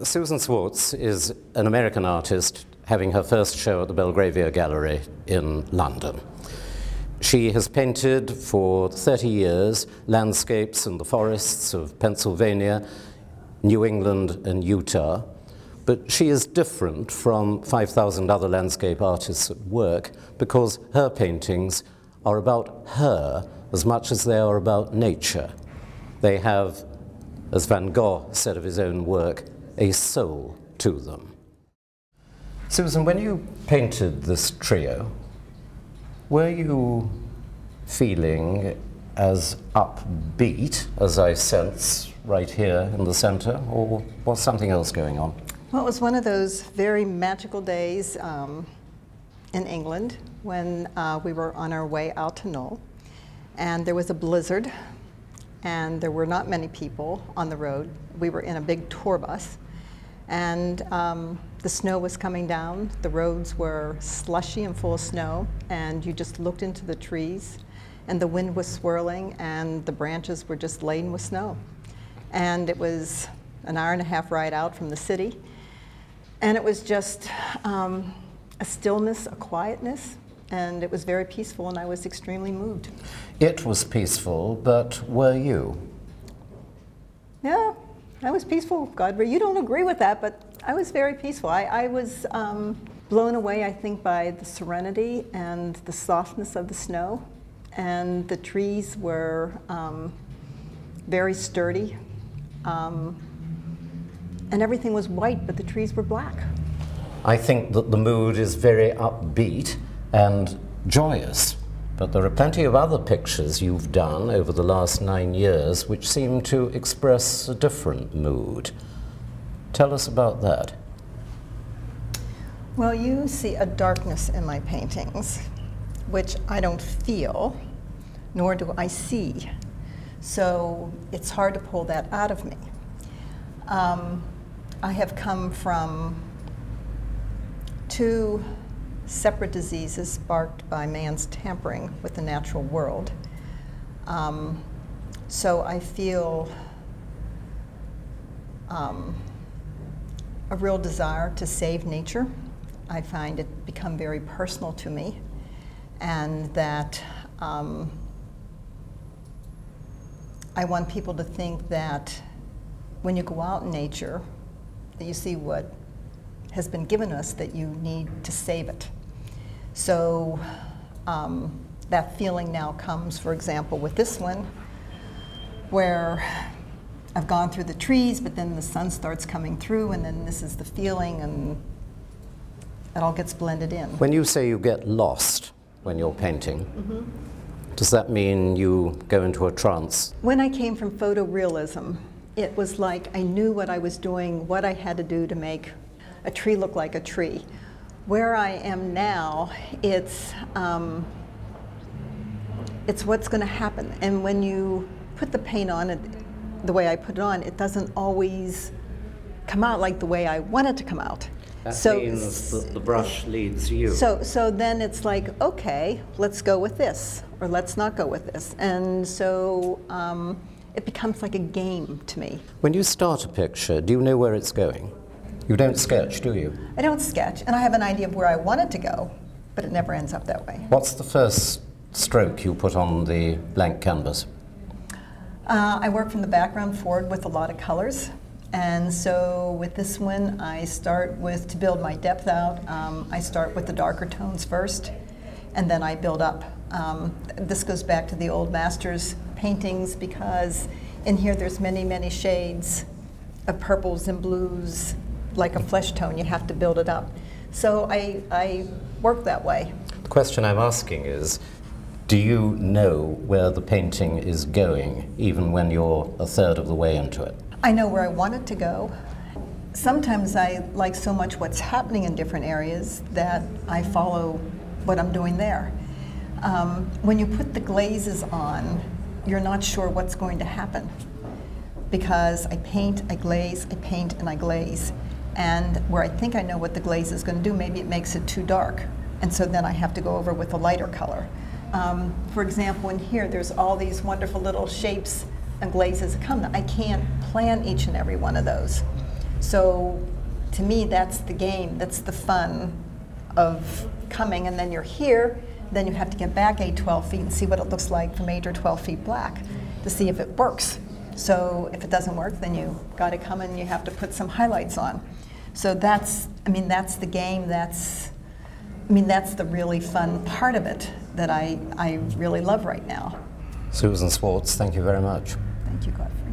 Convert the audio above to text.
Susan Swartz is an American artist having her first show at the Belgravia Gallery in London. She has painted for 30 years landscapes in the forests of Pennsylvania, New England and Utah, but she is different from 5,000 other landscape artists at work because her paintings are about her as much as they are about nature. They have, as Van Gogh said of his own work, a soul to them. Susan, when you painted this trio, were you feeling as upbeat as I sense right here in the center, or was something else going on? Well, it was one of those very magical days in England when we were on our way out to Knoll, and there was a blizzard, and there were not many people on the road. We were in a big tour bus, and the snow was coming down. The roads were slushy and full of snow, and you just looked into the trees, and the wind was swirling, and the branches were just laden with snow. And it was an hour-and-a-half ride out from the city, and it was just a stillness, a quietness, and it was very peaceful, and I was extremely moved. It was peaceful, but were you? Yeah, I was peaceful, Godfrey. You don't agree with that, but I was very peaceful. I was blown away, I think, by the serenity and the softness of the snow, and the trees were very sturdy, and everything was white, but the trees were black. I think that the mood is very upbeat and joyous, but there are plenty of other pictures you've done over the last 9 years which seem to express a different mood. Tell us about that. Well, you see a darkness in my paintings, which I don't feel, nor do I see. So it's hard to pull that out of me. I have come from 2 separate diseases sparked by man's tampering with the natural world. So I feel a real desire to save nature. I find it become very personal to me, and that I want people to think that when you go out in nature, that you see what has been given us, that you need to save it. So that feeling now comes, for example, with this one, where I've gone through the trees, but then the sun starts coming through, and then this is the feeling, and it all gets blended in. When you say you get lost when you're painting, does that mean you go into a trance? When I came from photorealism, it was like I knew what I was doing, what I had to do to make a tree look like a tree. Where I am now, it's what's going to happen. And when you put the paint on it, the way I put it on, it doesn't always come out like the way I want it to come out. That means that the brush leads you. So then it's like, okay, let's go with this, or let's not go with this. And so it becomes like a game to me. When you start a picture, do you know where it's going? You don't sketch, do you? I don't sketch, and I have an idea of where I want it to go, but it never ends up that way. What's the first stroke you put on the blank canvas? I work from the background forward with a lot of colors, and so with this one I start with, to build my depth out, I start with the darker tones first, and then I build up. This goes back to the old masters' paintings, because in here there's many, many shades of purples and blues. Like a flesh tone, you have to build it up. So I work that way. The question I'm asking is, do you know where the painting is going, even when you're a third of the way into it? I know where I want it to go. Sometimes I like so much what's happening in different areas that I follow what I'm doing there. When you put the glazes on, you're not sure what's going to happen, because I paint, I glaze, I paint, and I glaze. And where I think I know what the glaze is going to do, maybe it makes it too dark. And so then I have to go over with a lighter color. For example, in here, there's all these wonderful little shapes and glazes that come. I can't plan each and every one of those. So to me, that's the game, that's the fun of coming, and then you're here, then you have to get back 8, 12 feet and see what it looks like from 8 or 12 feet black to see if it works. So if it doesn't work, then you got to come and you have to put some highlights on. So that's, I mean, that's the game, that's the really fun part of it that I really love right now. Susan Swartz, thank you very much. Thank you, Godfrey.